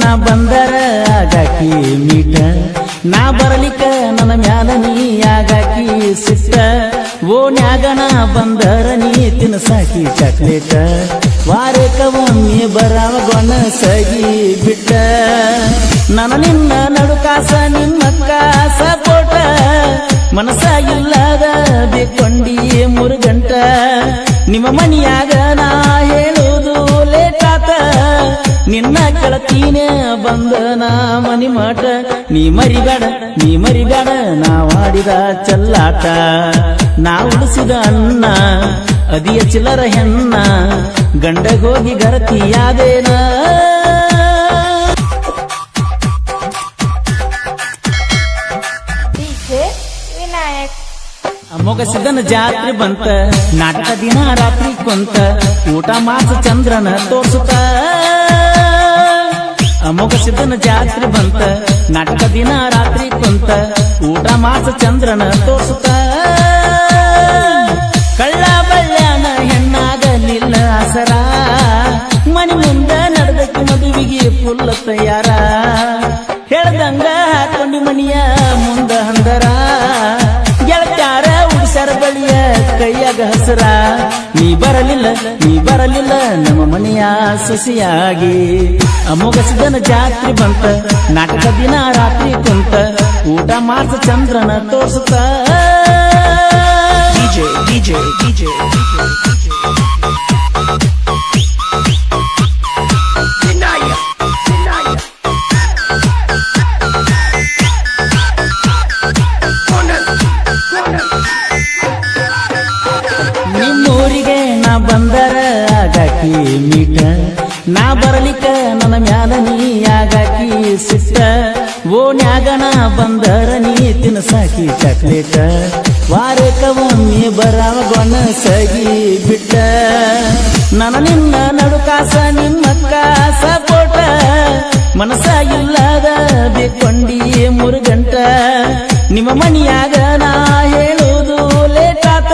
ನಾ ಬಂದರ ಆಗಾಕಿ ಮೀಟ ನಾ ಬರಲಿಕ್ಕ ನನ್ನ ಮ್ಯಾಲ ನೀ ಆಗಾಕಿ ಸಿಟ್ಟ ಓನ್ಯಾಗ ನಾ ಬಂದರ ನೀ ತಿನ್ಸಾಕಿ ಚಾಕ್ಲೇಟ ವಾರಕ್ಕ ಒಮ್ಮೆ ಬರಾವಗೊಣ ಸಗಿ ಬಿಟ್ಟ ನನ್ನ ನಿನ್ನ ನಡುಕಾಸ ನಿಮ್ಮಕ್ಕ ಸಪೋಟ ಮನಸ ಇಲ್ಲದ ಬೇಕೊಂಡಿ 3 ಗಂಟ ನಿಮ್ಮ ಮನಿಯಾಗ ನಾ ಹೇಳುವುದು ಲೇಟಾತ ನಿನ್ನ ಕೆಳತೀನೆ ಬಂದ ನಾ ಮನಿ ಮಾಟ ನೀ ಮರಿಬೇಡ ನಾ ಮಾಡಿದ ಚಲ್ಲಾಟ ನಾ ಉಳಿಸಿದ ಅನ್ನ ಅದಿಯ ಚಿಲ್ಲರ ಹೆಣ್ಣ ಗಂಡಗೋಗಿ ಗರತಿಯಾದೇನ ಮೊಗಸಿದನ ಜಾತ್ರೆ ಬಂತ ನಾಟಕ ದಿನ ರಾತ್ರಿ ಕೊಂತ ಊಟ ಮಾಸ ಚಂದ್ರನ ತೋರ್ಸುತ್ತ ಮೊಗಸಿದನ ಜಾತ್ರೆ ಬಂತ ನಾಟಕ ದಿನ ರಾತ್ರಿ ಕೊಂತ ಊಟ ಮಾಸ ಚಂದ್ರನ ತೋರ್ಸುತ್ತ ಕಳ್ಳ ಬಳ್ಳ್ಯಾನ ಹೆಣ್ಣಾಗಲಿಲ್ಲ ಆಸರ ಮನಿ ಮುಂದ ನಡೆದಕ್ಕೆ ಮದುವಿಗೆ ಫುಲ್ ತಯಾರ ಹೇಳ್ದಂಗ ಹಾಕೊಂಡಿ ಮನಿಯ ಮುಂದ ಹಂದರ ಗೆಳತ್ಯಾರ ಉಡಿಸ್ಯಾರ ಬಳಿಯ ಕೈಯಾಗ ಹಸರ ನೀ ಬರಲಿಲ್ಲ ನಮ್ಮ ಮನೆಯ ಸೊಸೆಯಾಗಿ ಮೊಗಸಿದನ ಜಾತ್ರೆ ಬಂತ ನಾಟಕ ದಿನ ರಾತ್ರಿ ಕುಂತ ಊಟ ಮಾಸ ಚಂದ್ರನ ತೋರ್ಸುತ್ತ DJ ನಿಮ್ಮೂರಿಗೆ ನಾ ಬಂದರ ಆಗಾಕಿ ಮೀಟ ನಾ ಬರಲಿಕ್ಕ ನನ್ನ ಮ್ಯಾಲ ನೀ ಆಗಾಕಿ ಸಿಟ್ಟ ಓನ್ಯಾಗ ನಾ ಬಂದರ ನೀ ತಿನ್ಸಾಕಿ ಚಾಕ್ಲೇಟ ವಾರಕ್ಕ ಒಮ್ಮೆ ಬರಾವಗೊಣ ಸಗಿ ಬಿಟ್ಟ ನನ್ನ ನಿನ್ನ ನಡುಕಾಸ ನಿಮ್ಮಕ್ಕ ಸಪೋಟ ಮನಸ ಇಲ್ಲದ ಬೇಕೊಂಡಿ 3 ಗಂಟ ನಿಮ್ಮ ಮನಿಯಾಗ ನಾ ಹೇಳುವುದು ಲೇಟಾತ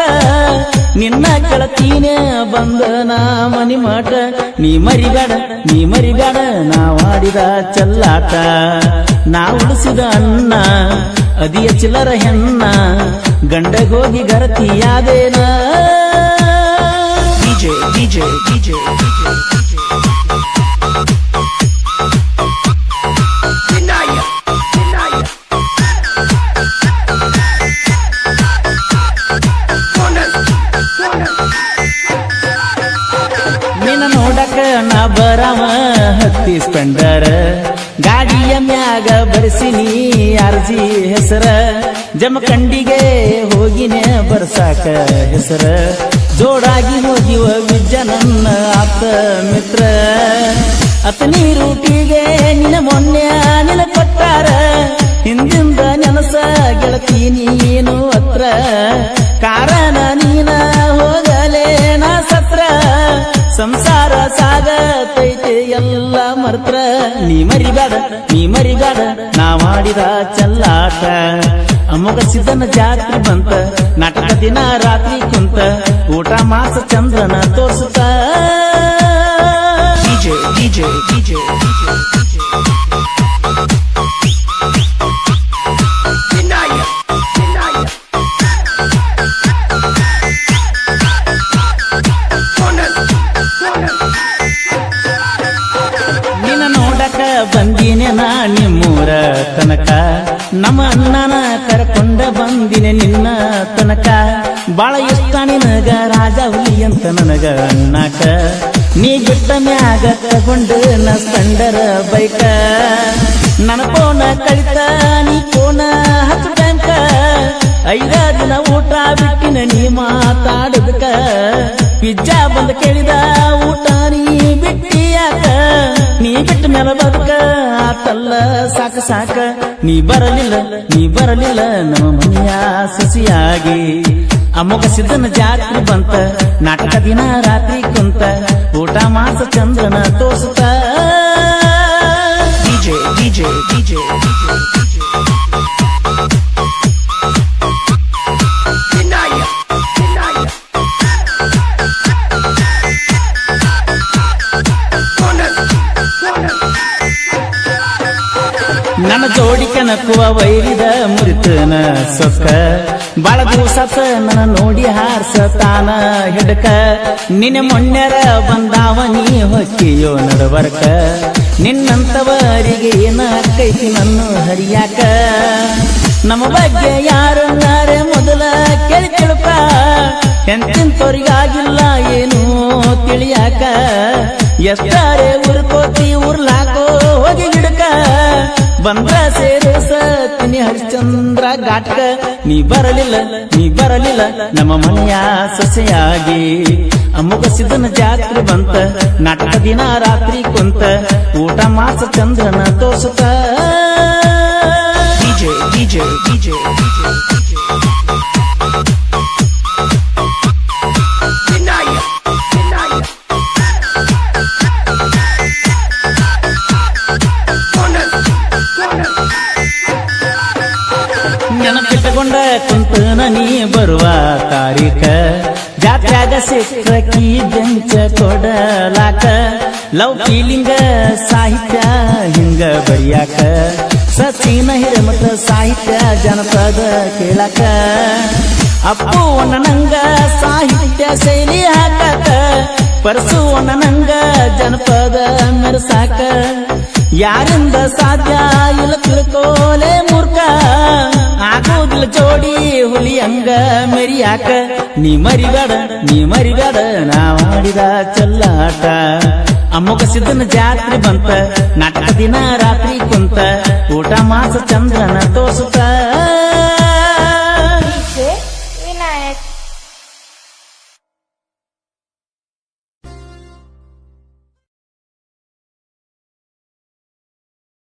ನಿನ್ನ ಕೆಳತೀನೆ ಬಂದ ನಾ ಮನಿ ಮಾಟ ನೀ ಮರಿಬೇಡ ನಾ ಮಾಡಿದ ಚಲ್ಲಾಟ ನಾ ಉಳಿಸಿದ ಅನ್ನ ಅದಿಯ ಚಿಲ್ಲರ ಹೆಣ್ಣ ಗಂಡಗೋಗಿ ಗರತಿಯಾದೇನ DJ ನಿನ್ನ ನೋಡಕ ನಾ ಬರವ ಹತ್ತಿ ಸ್ಪೆಂಡರ ಗಾಡಿಯ ಮ್ಯಾಗ ಬರೆಸಿನಿ ಅರ್ಜಿ ಹೆಸರ ಜಮಖಂಡಿಗೆ ಹೋಗಿನೇ ಬರ್ಸಾಕ ಹೆಸರ ಜೋಡಾಗಿ ಹೋಗಿವ ವಿಜ್ಜ ನನ್ನ ಆಪ್ತ ಮಿತ್ರ ಅತನಿ ರೂಟಿಗೆ ನಿನ್ನ ಮೊನ್ನೆ ನಿನ ಕೊಟ್ಟಾರ ಹಿಂದಿಂದ ನೆನಸ ಗೆಳತಿ ನೀನು ಹತ್ರ ಕಾರಣ ನೀನ ಹೋಗಲೇ ನಾ ಸತ್ರ ಸಂಸಾರ ಸಾಗತೈತೆ ಎಲ್ಲ ಮರ್ತ್ರ ನೀ ಮರಿಬೇಡ ನಾ ಮಾಡಿದ ಚಲ್ಲಾಟ ಮೊಗಸಿದನ ಜಾತ್ರೆ ಬಂತ ನಾಟಕ ದಿನ ರಾತ್ರಿ ಕುಂತ ಊಟ ಮಾಸ ಚಂದ್ರನ ತೋರ್ಸುತ್ತ DJ ನಿನ್ನ ನೋಡಕ ಬಂದಿನೆ ನಾ ನಿಮ್ಮೂರ ತನಕ ನಮ್ಮ ಅಣ್ಣನ ಕರ್ಕೊಂಡ ಬಂದಿನೆ ನಿನ್ನ ತನಕ ಬಾಳ ಇಷ್ಟ ನಿನಗ ರಾಜ ಹುಲಿ ಅಂತ ನನಗ ಅಣ್ಣಕ ನೀ ಬಿಟ್ಟ ಮ್ಯಾಗ ತಗೊಂಡು ನ ಸ್ಪೆಂಡರ ಬೈಕ ನನ್ನ ಫೋನ ಕಳಿತ ನೀ ಫೋನ ಹತ್ತು ಬ್ಯಾಂಕ 5 ದಿನ ಊಟ ಬಿಟ್ಟಿನ ನೀ ಮಾತಾಡದಕ ಪಿಜ್ಜಾ ಬಂದ ಕೇಳಿದ ಊಟ ನೀ ಬಿಟ್ಟಿಯಾಕ ನೀ ಬಿಟ್ಟ ಮೇಲೆ ಬದುಕ ಆತಲ್ಲ ಸಾಕ ನೀ ಬರಲಿಲ್ಲ ನಮ್ಮ ಮನೆಯ ಸೊಸೆಯಾಗಿ ಮೊಗಸಿದನ ಜಾತ್ರೆ ಬಂತ ನಾಟಕ ದಿನ ರಾತ್ರಿ ಕುಂತ ಊಟ ಮಾಸ ಚಂದ್ರನ ತೋರ್ಸುತ್ತ DJ ನನ್ನ ಜೋಡಿ ಕನಕುವ ವೈರಿದ ಮುರಿತನ ಸೊಕ್ಕ ಬಾಳ ದಿವಸತ ನನ್ನ ನೋಡಿ ಹಾರ್ಸತಾನ ಹಿಡಕ ನಿನ್ನ ಮೊನ್ನೆರ ಬಂದಾವ ನೀ ಹೊಕ್ಕಿಯೋ ನಡವರ್ಕ ನಿನ್ನಂತವರಿಗೆ ಏನ ಕೈತಿ ನನ್ನ ಹರಿಯಾಕ ನಮ್ಮ ಬಗ್ಗೆ ಯಾರನ್ನಾರೆ ಮೊದಲ ಕೇಳಿ ತಿಳ್ಕ ಎಂತಿಂತವ್ರಿಗಾಗಿಲ್ಲ ಏನು ತಿಳಿಯಾಕ ಎಷ್ಟಾರೆ ಉರ್ಕೋತಿ ಉರ್ಲಾಕೋ ಹೋಗಿ ಗಿಡಕ ಬಂದ್ರ ಸೇರಿಸತಿನಿ ಹರಿಶ್ಚಂದ್ರ ಘಾಟ್ಕ ನೀ ಬರಲಿಲ್ಲ ನಮ್ಮ ಮನೆಯ ಸೊಸೆಯಾಗಿ ಅಮ್ಮಗ ಸಿದ್ದನ ಜಾತ್ರೆ ಬಂತ ನಾಟಕ ದಿನ ರಾತ್ರಿ ಕುಂತ ಊಟ ಮಾಸ ಚಂದ್ರನ ತೋರ್ಸುತ್ತ DJ ನೆನಪಿಟ್ಟುಕೊಂಡ ಕುಂತನ ನೀ ಬರುವ ತಾರೀಖ ಜಾತ್ಯಾಗ ಸಿಕ್ಕಿ ಬೆಂಚ ಕೊಡಲಾಕ ಲವ್ ಫೀಲಿಂಗ ಸಾಹಿತ್ಯ ಹಿಂಗ ಬರಿಯಾಕ ಸಚಿನ ಹಿರೇಮಠ ಸಾಹಿತ್ಯ ಜನಪದ ಕೇಳಾಕ ಅಪ್ಪು ನಂಗ ಸಾಹಿತ್ಯ ಶೈಲಿ ಹಾಕಾಕ ಪರಸು ನಂಗ ಜನಪದ ಮೆರಸಾಕ ಯಾರಿಂದ ಸಾಧ್ಯ ಇಲ್ಲ ತಿಳ್ಕೋಲೆ ಮೂರ್ಖ ಆಗೋದಿಲ್ಲ ಜೋಡಿ ಹುಲಿ ಹಂಗ ಮೆರಿಯಾಕ ನೀ ಮರಿಬೇಡ ನಾ ಮಾಡಿದ ಚಲ್ಲಾಟ ಅಮ್ಮಗ ಸಿದ್ದನ ಜಾತ್ರೆ ಬಂತ ನಾಟಕ ದಿನ ರಾತ್ರಿ ಕುಂತ ಊಟ ಮಾಸ ಚಂದ್ರನ ತೋರ್ಸುತ್ತ